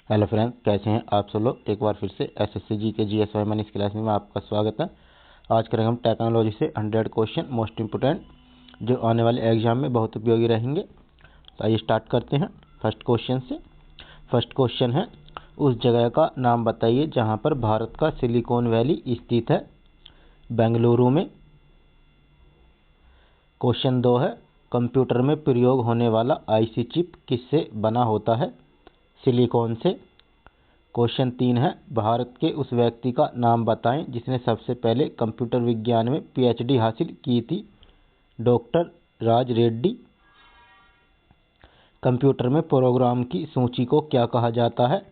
Hello friends, कैसे हैं आप सब लोग। एक बार फिर से एसएससी जी के जीएस वाई इस क्लास में आपका स्वागत है। आज करेंगे हम टेक्नोलॉजी से 100 क्वेश्चन मोस्ट इंपोर्टेंट जो आने वाले एग्जाम में बहुत उपयोगी रहेंगे। तो आइए स्टार्ट करते हैं फर्स्ट क्वेश्चन से। फर्स्ट क्वेश्चन है, उस जगह का नाम बताइए जहां पर भारत का सिलिकॉन वैली स्थित है। बेंगलुरु में। क्वेश्चन 2 है, कंप्यूटर में प्रयोग होने वाला आईसी चिप किससे बना होता है। सिलिकॉन से। क्वेश्चन 3 है, भारत के उस व्यक्ति का नाम बताएं जिसने सबसे पहले कंप्यूटर विज्ञान में पीएचडी हासिल की थी। डॉक्टर राज रेड्डी। कंप्यूटर में प्रोग्राम की सूची को क्या कहा जाता है।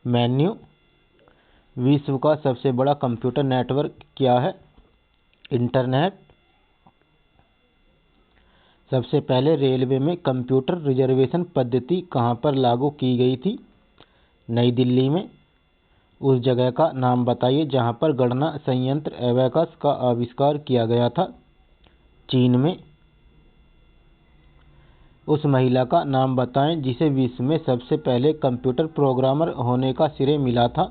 मेन्यू। विश्व का सबसे बड़ा कंप्यूटर नेटवर्क क्या है। इंटरनेट। सबसे पहले रेलवे में कंप्यूटर रिजर्वेशन पद्धति कहां पर लागू की गई थी। नई दिल्ली में। उस जगह का नाम बताइए जहां पर गणना संयंत्र एबेकस का आविष्कार किया गया था। चीन में। उस महिला का नाम बताएं जिसे विश्व में सबसे पहले कंप्यूटर प्रोग्रामर होने का श्रेय मिला था।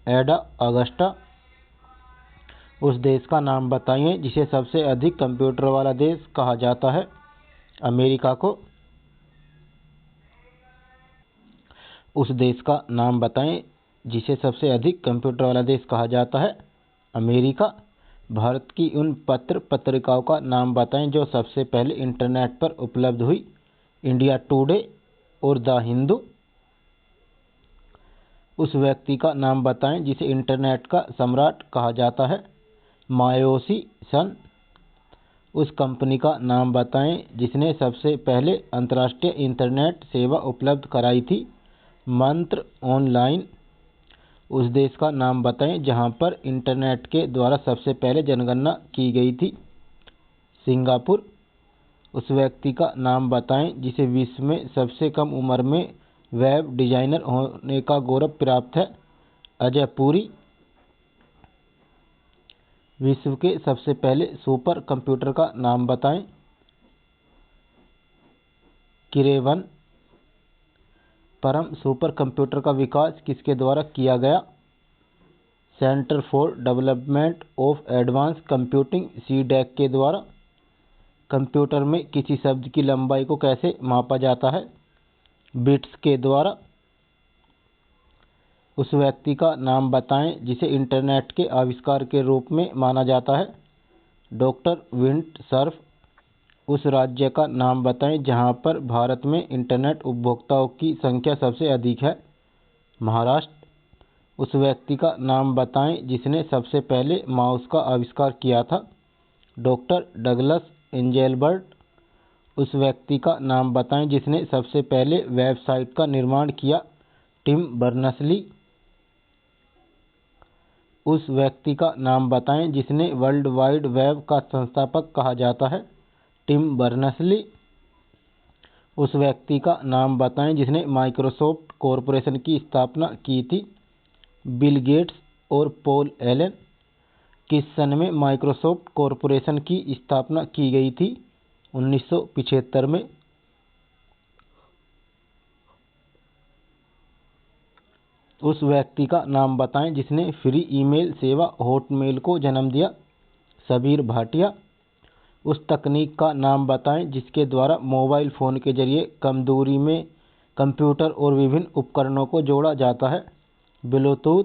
एडा अगस्टा। उस देश का नाम बताइए जिसे सबसे अधिक कंप्यूटर वाला देश कहा जाता है। अमेरिका को। उस देश का नाम बताएं जिसे सबसे अधिक कंप्यूटर वाला देश कहा जाता है। अमेरिका। भारत की उन पत्र पत्रिकाओं का नाम बताएं जो सबसे पहले इंटरनेट पर उपलब्ध हुई। इंडिया टुडे और द हिंदू। उस व्यक्ति का नाम बताएं जिसे इंटरनेट का सम्राट कहा जाता है। मायोशी सन। उस कंपनी का नाम बताएं जिसने सबसे पहले अंतर्राष्ट्रीय इंटरनेट सेवा उपलब्ध कराई थी। मंत्र ऑनलाइन। उस देश का नाम बताएं जहां पर इंटरनेट के द्वारा सबसे पहले जनगणना की गई थी। सिंगापुर। उस व्यक्ति का नाम बताएं जिसे विश्व में सबसे कम उम्र में वेब डिजाइनर होने का गौरव प्राप्त है। अजय पुरी। विश्व के सबसे पहले सुपर कंप्यूटर का नाम बताएं। किरेवन। परम सुपर कंप्यूटर का विकास किसके द्वारा किया गया। Centre for development of advance computing CDAC के द्वारा। कंप्यूटर में किसी शब्द की लंबाई को कैसे मापा जाता है। बिट्स के द्वारा। उस व्यक्ति का नाम बताएं जिसे इंटरनेट के आविष्कार के रूप में माना जाता है। Doctor Vint Cerf. उस राज्य का नाम बताएं जहां पर भारत में इंटरनेट उपभोक्ताओं की संख्या सबसे अधिक है। महाराष्ट्र। उस व्यक्ति का नाम बताएं जिसने सबसे पहले माउस का आविष्कार किया था। Doctor Douglas Engelbert. उस व्यक्ति का नाम बताएं जिसने सबसे पहले वेबसाइट का निर्माण किया। Tim Berners Lee. उस व्यक्ति का नाम बताएं जिसने वर्ल्ड वाइड वेब का संस्थापक कहा जाता है। Tim Berners Lee. उस व्यक्ति का नाम बताएं जिसने माइक्रोसॉफ्ट कॉरपोरेशन की स्थापना की थी। बिल गेट्स और पॉल एलन। किस सन में माइक्रोसॉफ्ट कॉरपोरेशन की स्थापना की गई थी। 1975 में। उस व्यक्ति का नाम बताएं जिसने फ्री ईमेल सेवा हॉटमेल को जन्म दिया। सबीर भाटिया। उस तकनीक का नाम बताएं जिसके द्वारा मोबाइल फ़ोन के जरिए कम दूरी में कंप्यूटर और विभिन्न उपकरणों को जोड़ा जाता है। ब्लूटूथ।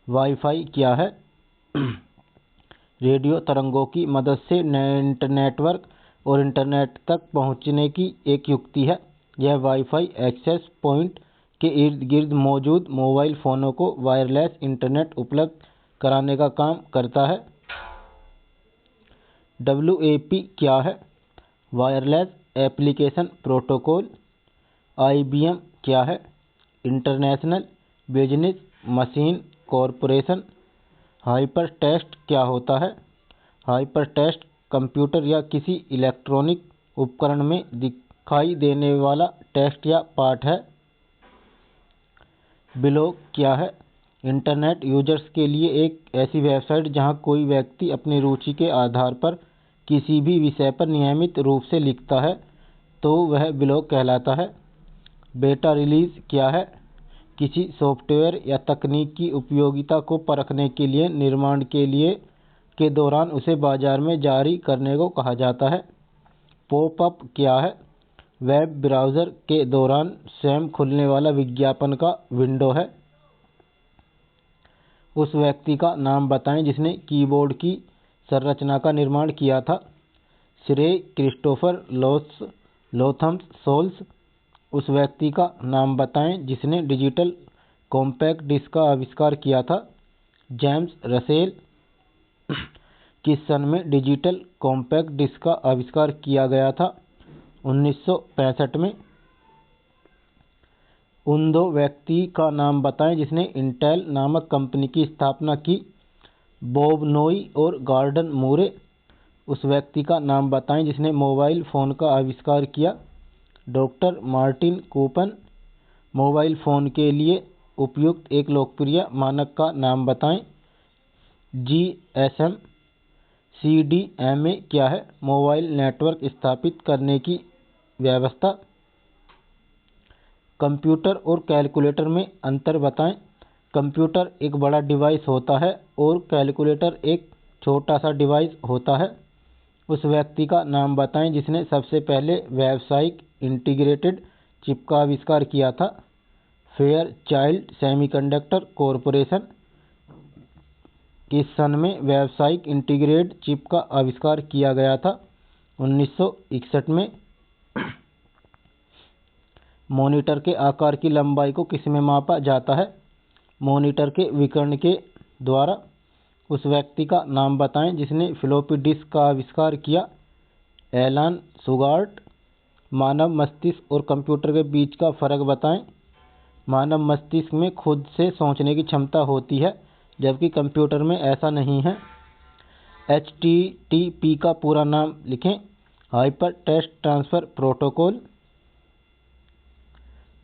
वाईफाई क्या है। रेडियो तरंगों की मदद से नेटवर्क और इंटरनेट तक पहुंचने की एक युक्ति है। यह वाईफाई एक्सेस पॉइंट के इर्द गिर्द मौजूद मोबाइल फ़ोनों को वायरलेस इंटरनेट उपलब्ध कराने का काम करता है। WAP क्या है। Wireless application protocol. IBM क्या है। International business machine corporation. Hyper text क्या होता है। हाइपर टेक्स्ट कंप्यूटर या किसी इलेक्ट्रॉनिक उपकरण में दिखाई देने वाला टेक्स्ट या पाठ है। ब्लॉग क्या है। इंटरनेट यूजर्स के लिए एक ऐसी वेबसाइट जहां कोई व्यक्ति अपनी रुचि के आधार पर किसी भी विषय पर नियमित रूप से लिखता है तो वह ब्लॉग कहलाता है। बेटा रिलीज क्या है? किसी सॉफ्टवेयर या तकनीक की उपयोगिता को परखने के लिए निर्माण के दौरान उसे बाजार में जारी करने को कहा जाता है। पॉपअप क्या है? वेब ब्राउज़र के दौरान स्वयं खुलने वाला विज्ञापन का विंडो है। उस व्यक्ति का नाम बताएं जिसने कीबोर्ड की संरचना का निर्माण किया था। श्रेय क्रिस्टोफर लोथम्स सोल्स। उस व्यक्ति का नाम बताएं जिसने डिजिटल कॉम्पैक्ट डिस्क का आविष्कार किया था। James Russell. किस सन में डिजिटल कॉम्पैक्ट डिस्क का आविष्कार किया गया था? 1965 में। उन दो व्यक्ति का नाम बताएं जिसने इंटेल नामक कंपनी की स्थापना की। बॉब नोई और गॉर्डन मूरे। उस व्यक्ति का नाम बताएं जिसने मोबाइल फ़ोन का आविष्कार किया। Doctor Martin coupon. Mobile phone के लिए उपयुक्त एक लोकप्रिय मानक का नाम बताएं। GSM। CDMA क्या है? मोबाइल नेटवर्क स्थापित करने की व्यवस्था। कंप्यूटर और कैलकुलेटर में अंतर बताएं। कंप्यूटर एक बड़ा डिवाइस होता है और कैलकुलेटर एक छोटा सा डिवाइस होता है। उस व्यक्ति का नाम बताएं जिसने सबसे पहले व्यावसायिक इंटीग्रेटेड चिप का आविष्कार किया था। Fairchild semiconductor corporation. किस सन में व्यावसायिक इंटीग्रेटेड चिप का आविष्कार किया गया था? 1961 में। मॉनिटर के आकार की लंबाई को किसमें मापा जाता है? मॉनिटर के विकर्ण के द्वारा। उस व्यक्ति का नाम बताएं जिसने फ्लॉपी डिस्क का आविष्कार किया। एलन सुगार्ट। मानव मस्तिष्क और कंप्यूटर के बीच का फर्क बताएं। मानव मस्तिष्क में खुद से सोचने की क्षमता होती है जबकि कंप्यूटर में ऐसा नहीं है। HTTP का पूरा नाम लिखें। Hyper text transfer protocol.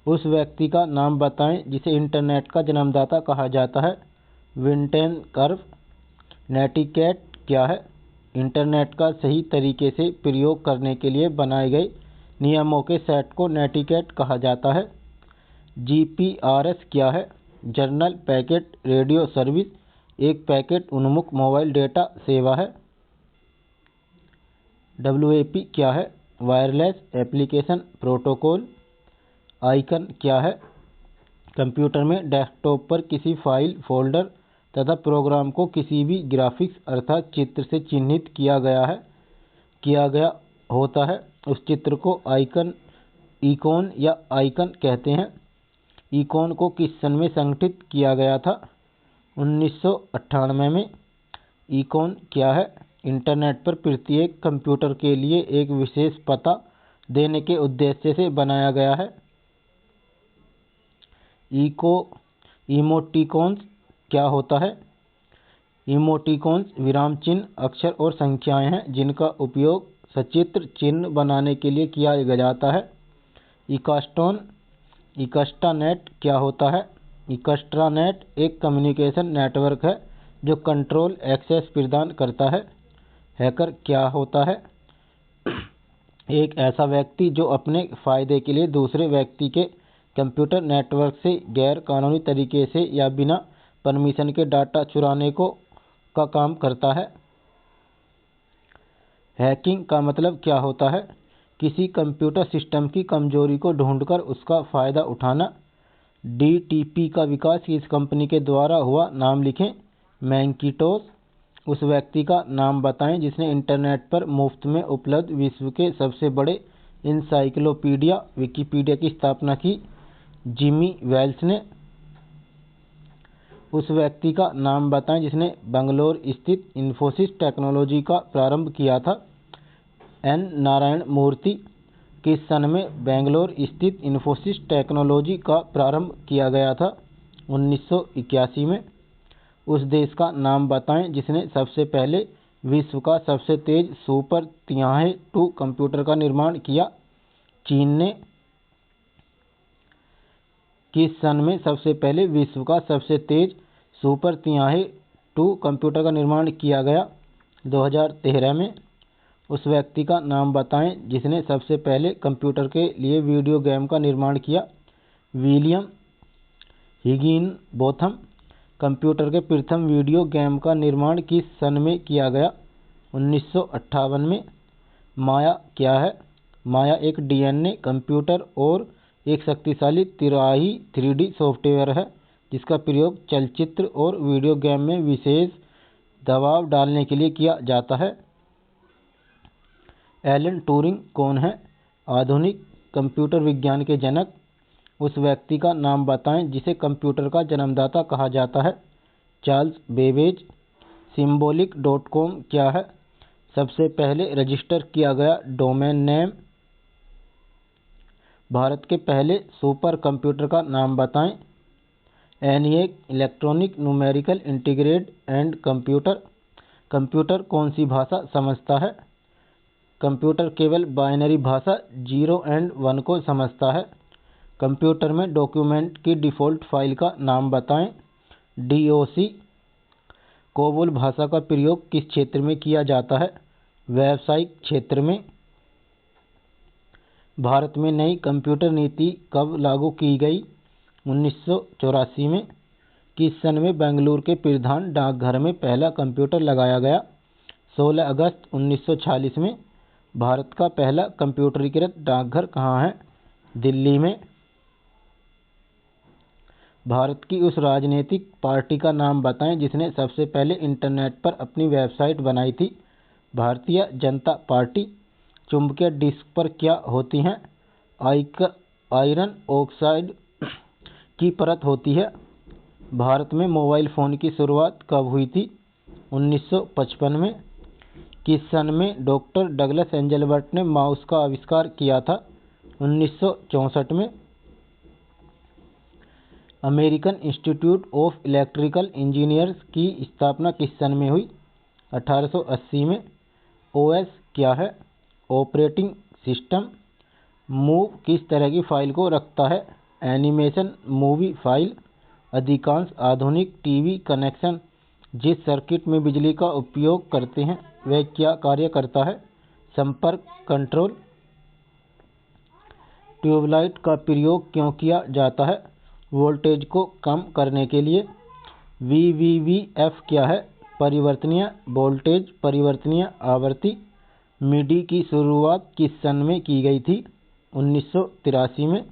उस व्यक्ति का नाम बताएं जिसे इंटरनेट का जन्मदाता कहा जाता है। विंटेन कर्व। नेटिकेट क्या है? इंटरनेट का सही तरीके से प्रयोग करने के लिए बनाए गए नियमों के सेट को नेटिकेट कहा जाता है। GPRS क्या है? जर्नल पैकेट रेडियो सर्विस एक पैकेट उन्मुख मोबाइल डेटा सेवा है। WAP क्या है? Wireless application protocol. आइकन क्या है? कंप्यूटर में डेस्कटॉप पर किसी फाइल, फोल्डर तथा प्रोग्राम को किसी भी ग्राफिक्स अर्थात चित्र से चिन्हित किया गया होता है उस चित्र को इकोन या आइकन कहते हैं। इकोन को किस सन में संगठित किया गया था? 1998 में। इकोन क्या है? इंटरनेट पर प्रत्येक कंप्यूटर के लिए एक विशेष पता देने के उद्देश्य से बनाया गया है। इमोटिकॉन्स क्या होता है? इमोटिकॉन्स विराम चिन्ह, अक्षर और संख्याएं हैं जिनका उपयोग सचित्र चिन्ह बनाने के लिए किया जाता है। इकस्ट्रानेट क्या होता है? इकस्ट्रानेट एक कम्युनिकेशन नेटवर्क है जो कंट्रोल एक्सेस प्रदान करता है। हैकर क्या होता है? एक ऐसा व्यक्ति जो अपने फ़ायदे के लिए दूसरे व्यक्ति के कंप्यूटर नेटवर्क से गैर कानूनी तरीके से या बिना परमिशन के डाटा चुराने का काम करता है। हैकिंग का मतलब क्या होता है? किसी कंप्यूटर सिस्टम की कमजोरी को ढूंढकर उसका फ़ायदा उठाना। DTP का विकास किस कंपनी के द्वारा हुआ? नाम लिखें। मैकिन्टोश। उस व्यक्ति का नाम बताएं जिसने इंटरनेट पर मुफ्त में उपलब्ध विश्व के सबसे बड़े इंसाइक्लोपीडिया विकिपीडिया की स्थापना की। जिमी वेल्स ने। उस व्यक्ति का नाम बताएं जिसने बंगलौर स्थित इन्फोसिस टेक्नोलॉजी का प्रारंभ किया था। N नारायण मूर्ति। किस सन में बेंगलोर स्थित इन्फोसिस टेक्नोलॉजी का प्रारंभ किया गया था? 1981 में। उस देश का नाम बताएं जिसने सबसे पहले विश्व का सबसे तेज सुपर तिहाई 2 कंप्यूटर का निर्माण किया। चीन ने। किस सन में सबसे पहले विश्व का सबसे तेज सुपर तिहाई 2 कंप्यूटर का निर्माण किया गया? 2013 में। उस व्यक्ति का नाम बताएं जिसने सबसे पहले कंप्यूटर के लिए वीडियो गेम का निर्माण किया। विलियम हिगिनबोथम। कंप्यूटर के प्रथम वीडियो गेम का निर्माण किस सन में किया गया? 1958 में। माया क्या है? माया एक डीएनए कंप्यूटर और एक शक्तिशाली तिराही 3D सॉफ्टवेयर है जिसका प्रयोग चलचित्र और वीडियो गेम में विशेष दबाव डालने के लिए किया जाता है। एलन ट्यूरिंग कौन है? आधुनिक कंप्यूटर विज्ञान के जनक। उस व्यक्ति का नाम बताएं जिसे कंप्यूटर का जन्मदाता कहा जाता है। Charles Babbage. symbolic.com क्या है? सबसे पहले रजिस्टर किया गया डोमेन नेम। भारत के पहले सुपर कंप्यूटर का नाम बताएं। ENIAC electronic numerical integrated and computer. Computer कौन सी भाषा समझता है? कंप्यूटर केवल बाइनरी भाषा 0 और 1 को समझता है। कंप्यूटर में डॉक्यूमेंट की डिफ़ॉल्ट फाइल का नाम बताएं। DOC। कोबोल भाषा का प्रयोग किस क्षेत्र में किया जाता है? व्यावसायिक क्षेत्र में। भारत में नई कंप्यूटर नीति कब लागू की गई? 1984 में। किस सन में बेंगलुरु के प्रधान डाकघर में पहला कंप्यूटर लगाया गया? 16 अगस्त 1946 में। भारत का पहला कंप्यूटरीकृत डाकघर कहाँ है? दिल्ली में। भारत की उस राजनीतिक पार्टी का नाम बताएं जिसने सबसे पहले इंटरनेट पर अपनी वेबसाइट बनाई थी। भारतीय जनता पार्टी। चुंबकीय डिस्क पर क्या होती हैं? आयरन ऑक्साइड की परत होती है। भारत में मोबाइल फ़ोन की शुरुआत कब हुई थी? 1955 में। किस सन में डॉक्टर डगलस एंजलबर्ट ने माउस का आविष्कार किया था? 1964 में। American institute of electrical engineers की स्थापना किस सन में हुई? 1880 में। OS क्या है? Operating system. मूव किस तरह की फाइल को रखता है? Animation movie file. अधिकांश आधुनिक टीवी कनेक्शन जिस सर्किट में बिजली का उपयोग करते हैं वह क्या कार्य करता है? संपर्क कंट्रोल। ट्यूबलाइट का प्रयोग क्यों किया जाता है? वोल्टेज को कम करने के लिए। VVVF क्या है? परिवर्तनीय वोल्टेज परिवर्तनीय आवृत्ति। MIDI की शुरुआत किस सन में की गई थी? 1983 में।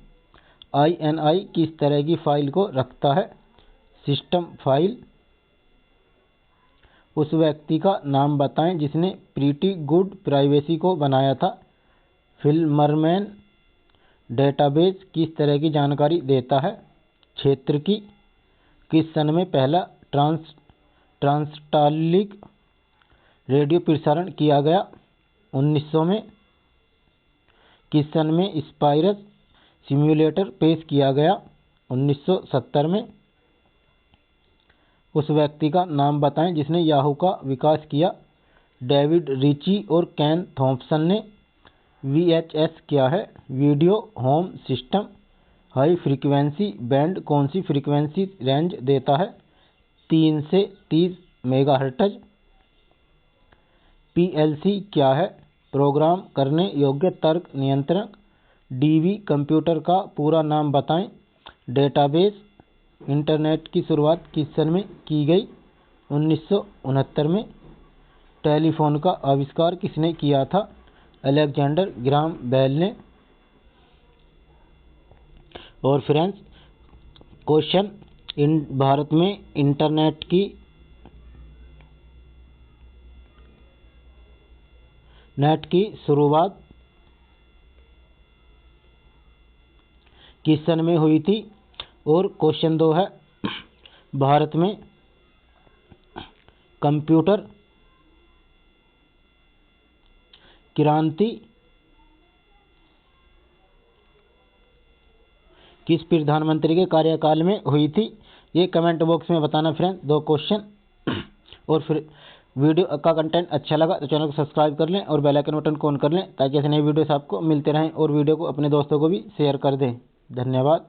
INI किस तरह की फाइल को रखता है? System file. उस व्यक्ति का नाम बताएं जिसने प्रीटी गुड प्राइवेसी को बनाया था। फिल्मरमैन। डेटाबेस किस तरह की जानकारी देता है? क्षेत्र की। किस सन में पहला ट्रांसटालिक रेडियो प्रसारण किया गया? 1900 में। किस सन में स्पाइरस सिम्युलेटर पेश किया गया? 1970 में। उस व्यक्ति का नाम बताएं जिसने याहू का विकास किया। डेविड रिची और केन थॉम्पसन ने। VHS क्या है? Video home system. High frequency band कौन सी फ्रीक्वेंसी रेंज देता है? 3 से 30 मेगाहर्ट्ज। PLC क्या है? प्रोग्राम करने योग्य तर्क नियंत्रक। DB कंप्यूटर का पूरा नाम बताएं। डेटाबेस। इंटरनेट की शुरुआत किस सन में की गई? 1969 में। टेलीफोन का आविष्कार किसने किया था? अलेक्जेंडर ग्राहम बेल ने। और फ्रेंड्स, क्वेश्चन भारत में इंटरनेट की शुरुआत किस सन में हुई थी? और क्वेश्चन 2 है, भारत में कंप्यूटर क्रांति किस प्रधानमंत्री के कार्यकाल में हुई थी? ये कमेंट बॉक्स में बताना फ्रेंड्स, 2 क्वेश्चन। और फिर वीडियो का कंटेंट अच्छा लगा तो चैनल को सब्सक्राइब कर लें और बेल आइकन बटन को ऑन कर लें ताकि ऐसे नए वीडियोस आपको मिलते रहें और वीडियो को अपने दोस्तों को भी शेयर कर दें। धन्यवाद।